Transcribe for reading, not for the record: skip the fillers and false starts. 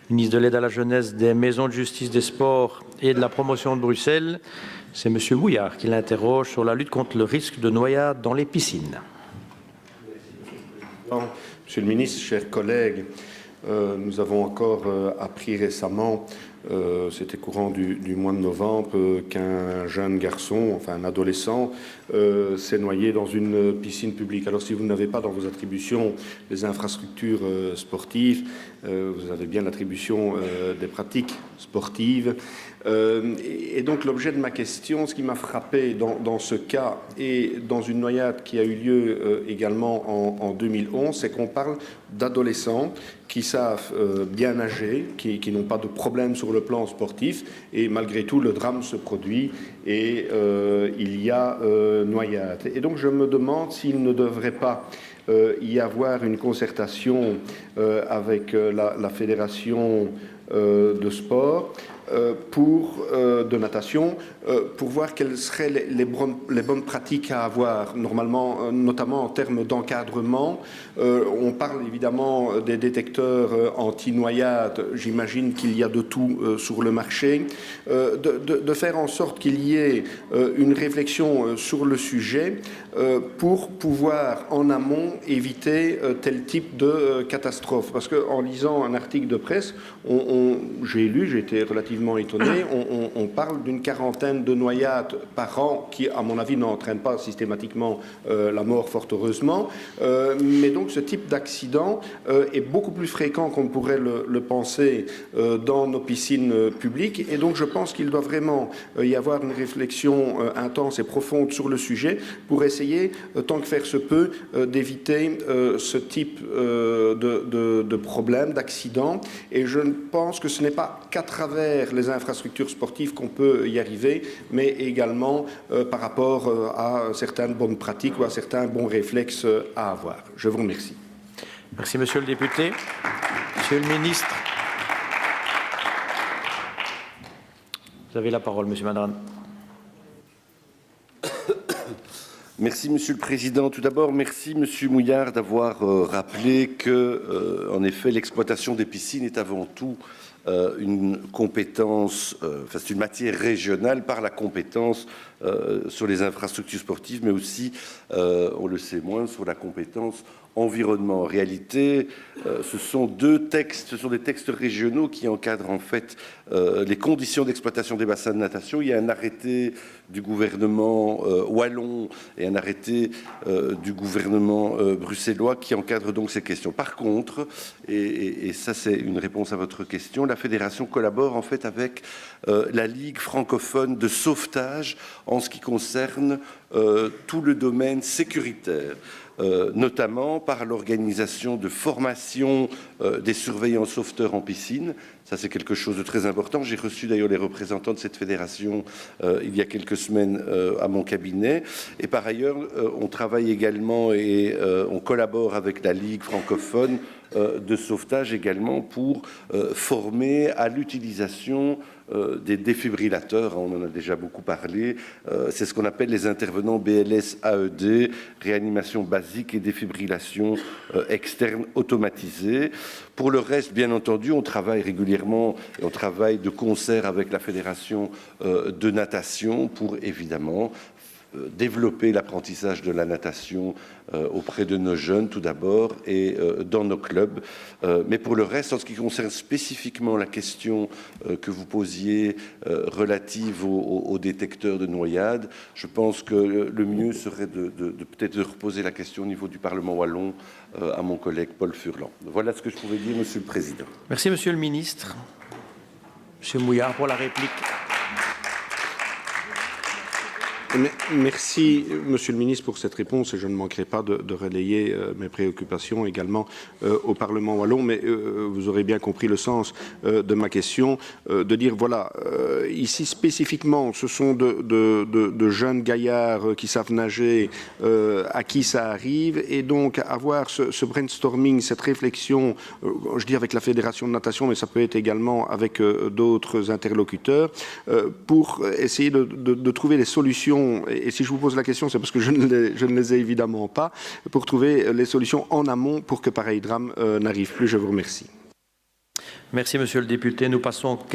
Ministre de l'aide à la jeunesse, des maisons de justice, des sports et de la promotion de Bruxelles. C'est M. Mouillard qui l'interroge sur la lutte contre le risque de noyade dans les piscines. Monsieur le ministre, chers collègues, nous avons encore appris récemment, c'était courant du mois de novembre, qu'un jeune garçon, enfin un adolescent, s'est noyé dans une piscine publique. Alors si vous n'avez pas dans vos attributions les infrastructures sportives, vous avez bien l'attribution des pratiques sportives. Et donc l'objet de ma question, ce qui m'a frappé dans ce cas et dans une noyade qui a eu lieu également en 2011, c'est qu'on parle d'adolescents qui savent bien nager, qui n'ont pas de problème sur le plan sportif, et malgré tout le drame se produit et il y a noyade. Et donc je me demande s'il ne devrait pas y avoir une concertation avec la fédération de sport de natation pour voir quelles seraient les bonnes pratiques à avoir, normalement, notamment en termes d'encadrement. On parle évidemment des détecteurs anti-noyade, j'imagine qu'il y a de tout sur le marché, de faire en sorte qu'il y ait une réflexion sur le sujet pour pouvoir en amont éviter tel type de catastrophe. Parce qu'en lisant un article de presse, j'ai été relativement étonné, on parle d'une quarantaine de noyades par an qui, à mon avis, n'entraînent pas systématiquement la mort, fort heureusement. Mais donc ce type d'accident est beaucoup plus fréquent qu'on pourrait le penser dans nos piscines publiques. Et donc je pense qu'il doit vraiment y avoir une réflexion intense et profonde sur le sujet pour essayer, tant que faire se peut, d'éviter ce type de problème, d'accident. Et je pense que ce n'est pas qu'à travers les infrastructures sportives qu'on peut y arriver, mais également par rapport à certaines bonnes pratiques ou à certains bons réflexes à avoir. Je vous remercie. Merci, monsieur le député. Monsieur le ministre. Vous avez la parole, monsieur Madran. Merci, Monsieur le Président. Tout d'abord, merci, Monsieur Mouillard, d'avoir rappelé que, en effet, l'exploitation des piscines est avant tout une compétence, enfin, c'est une matière régionale par la compétence sur les infrastructures sportives, mais aussi, on le sait moins, sur la compétence environnement. En réalité, ce sont des textes régionaux qui encadrent en fait les conditions d'exploitation des bassins de natation. Il y a un arrêté du gouvernement wallon et un arrêté du gouvernement bruxellois qui encadrent donc ces questions. Par contre, et ça c'est une réponse à votre question, la fédération collabore en fait avec la Ligue francophone de sauvetage en ce qui concerne tout le domaine sécuritaire. Notamment par l'organisation de formation des surveillants sauveteurs en piscine. Ça, c'est quelque chose de très important. J'ai reçu d'ailleurs les représentants de cette fédération il y a quelques semaines à mon cabinet. Et par ailleurs, on travaille également et on collabore avec la Ligue francophone de sauvetage également pour former à l'utilisation des défibrillateurs, on en a déjà beaucoup parlé, c'est ce qu'on appelle les intervenants BLS AED, réanimation basique et défibrillation externe automatisée. Pour le reste, bien entendu, on travaille régulièrement et on travaille de concert avec la Fédération de natation pour évidemment développer l'apprentissage de la natation auprès de nos jeunes tout d'abord et dans nos clubs. Mais pour le reste, en ce qui concerne spécifiquement la question que vous posiez relative aux détecteurs de noyade, je pense que le mieux serait peut-être de reposer la question au niveau du Parlement wallon à mon collègue Paul Furlan. Voilà ce que je pouvais dire, Monsieur le Président. Merci, Monsieur le Ministre. Monsieur Mouillard pour la réplique. Merci, Monsieur le Ministre, pour cette réponse et je ne manquerai pas de relayer mes préoccupations également au Parlement wallon, mais vous aurez bien compris le sens de ma question, de dire, voilà, ici spécifiquement, ce sont de jeunes gaillards qui savent nager, à qui ça arrive, et donc avoir ce brainstorming, cette réflexion, je dis avec la Fédération de natation, mais ça peut être également avec d'autres interlocuteurs, pour essayer de trouver des solutions. Et si je vous pose la question, c'est parce que je ne les ai évidemment pas, pour trouver les solutions en amont pour que pareil drame n'arrive plus. Je vous remercie. Merci, monsieur le député. Nous passons aux questions.